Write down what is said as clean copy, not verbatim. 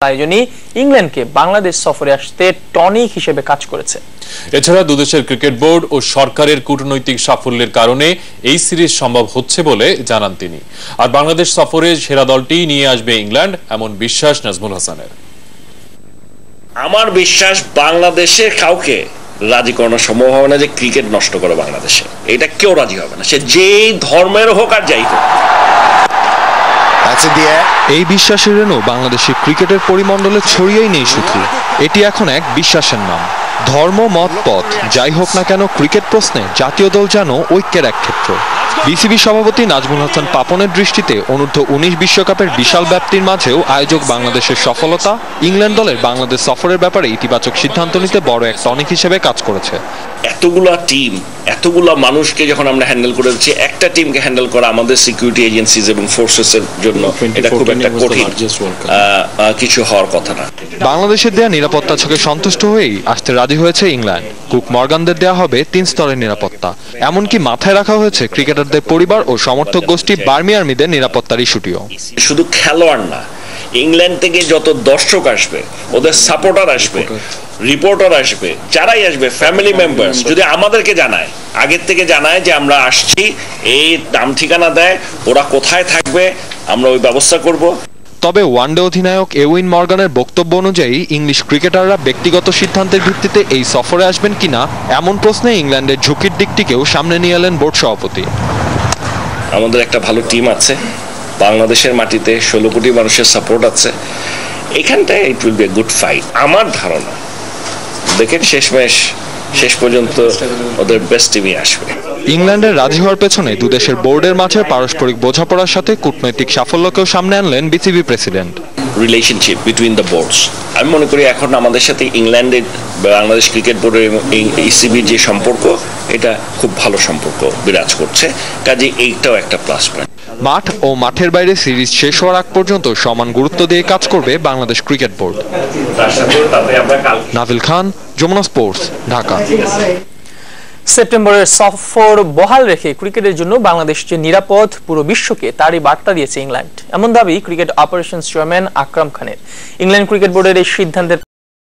আয়োজনই ইংল্যান্ডকে বাংলাদেশ সফরে আসতে টনিক হিসেবে কাজ করেছে। এছাড়া দুদেশের ক্রিকেট বোর্ড ও সরকারের কূটনৈতিক সাফল্যের কারণে এই সিরিজ সম্ভব হচ্ছে বলে জানান তিনি। আর বাংলাদেশ সফরে সেরা দলটি নিয়ে আসবে ইংল্যান্ড, এমন বিশ্বাস নাজমুল হাসানের। আমার বিশ্বাস বাংলাদেশের কাউকে রাজি করানো সম্ভব হবে না যে ক্রিকেট নষ্ট করে বাংলাদেশে। এটা কেউ রাজি হবে না, সে যেই ধর্মের হোক আর যাই হোক। এই বিশ্বাসের রেণু বাংলাদেশের ক্রিকেটের পরিমণ্ডলে ছড়িয়েই নেই শুধু, এটি এখন এক বিশ্বাসের নাম। ধর্ম, মত, পথ যাই হোক না কেন, ক্রিকেট প্রশ্নে জাতীয় দল যেন ঐক্যের এক ক্ষেত্র। বিসিবি সভাপতি নাজমুল হাসান পাপনের দৃষ্টিতে অনূর্ধ্ব-19 বিশ্বকাপের বিশাল ব্যাপ্তির মাঝেও আয়োজক বাংলাদেশের সফলতা ইংল্যান্ড দলের বাংলাদেশ সফরের ব্যাপারে ইতিবাচক সিদ্ধান্ত নিতে বড় এক টনিক হিসেবে কাজ করেছে। এতগুলা টিম, এতগুলা মানুষকে যখন আমরা হ্যান্ডেল করে দিচ্ছি, একটা টিমকে হ্যান্ডেল করা আমাদের সিকিউরিটি এজেন্সিজ এবং ফোর্সেসের জন্য এটা খুব একটা কঠিন কিছু হওয়ার কথা না। বাংলাদেশের দেয়া নিরাপত্তা ছকে সন্তুষ্ট হয়েই আসতে রাজি হয়েছে ইংল্যান্ড। কুক মর্গানদের দেয়া হবে 3 স্তরের নিরাপত্তা, এমনকি মাথায় রাখা হয়েছে ক্রিকেটারদের পরিবার ও সমর্থক গোষ্ঠী বার্মি আর্মিদের নিরাপত্তার ইস্যুটিও। শুধু খেলোয়াড় না, ইংল্যান্ড থেকে যত দর্শক আসবে, ওদের সাপোর্টার আসবে, রিপোর্টার আসবে, যারাই আসবে, ফ্যামিলি মেম্বার্স যদি আমাদেরকে জানায়, আগের থেকে জানায় যে আমরা আসছি, এই নাম ঠিকানা দেয়, ওরা কোথায় থাকবে, আমরা ওই ব্যবস্থা করব। তবে ওয়ানডে অধিনায়ক এউইন মর্গানের বক্তব্য অনুযায়ী ইংলিশ ক্রিকেটাররা ব্যক্তিগত সিদ্ধান্তের ভিত্তিতে এই সফরে আসবেন কিনা এমন প্রশ্নে ইংল্যান্ডের ঝুঁকির দিকটিকেও সামনে নিয়ে এলেন বোর্ড সভাপতি। আমাদের একটা ভালো টিম আছে, বাংলাদেশের মাটিতে 16 কোটি মানুষের সাপোর্ট আছে, এখানটায় it will B a good fight. আমার ধারণা দেখেন শেষ পর্যন্ত ওদের বেস্ট টিমই আসবে। ইংল্যান্ডের রাজি হওয়ার পেছনে দুদেশের বোর্ডের মাঝে পারস্পরিক বোঝাপড়ার সাথে কূটনৈতিক সাফল্যকেও সামনে আনলেন BCB president. Relationship between the boards, আমি মনে করি এখন আমাদের সাথে ইংল্যান্ডের বাংলাদেশ ক্রিকেট বোর্ডের এবং ইসিবির যে সম্পর্ক, এটা খুব ভালো সম্পর্ক বিরাজ করছে, কাজে এইটাও একটা প্লাস পয়েন্ট। মাঠ ও মাঠের বাইরে সিরিজ শেষ হওয়ার আগ পর্যন্ত সমান গুরুত্ব দিয়ে কাজ করবে বাংলাদেশ ক্রিকেট বোর্ড। নাভিল খান, যমুনা স্পোর্টস, ঢাকা। সেপ্টেম্বরের সফর বহাল রেখে ক্রিকেটের জন্য বাংলাদেশ যে নিরাপদ পুরো বিশ্বকে তারই বার্তা দিয়েছে ইংল্যান্ড, এমন দাবি ক্রিকেট অপারেশনস চেয়ারম্যান আকরাম খানের। ইংল্যান্ড ক্রিকেট বোর্ডের এই সিদ্ধান্তের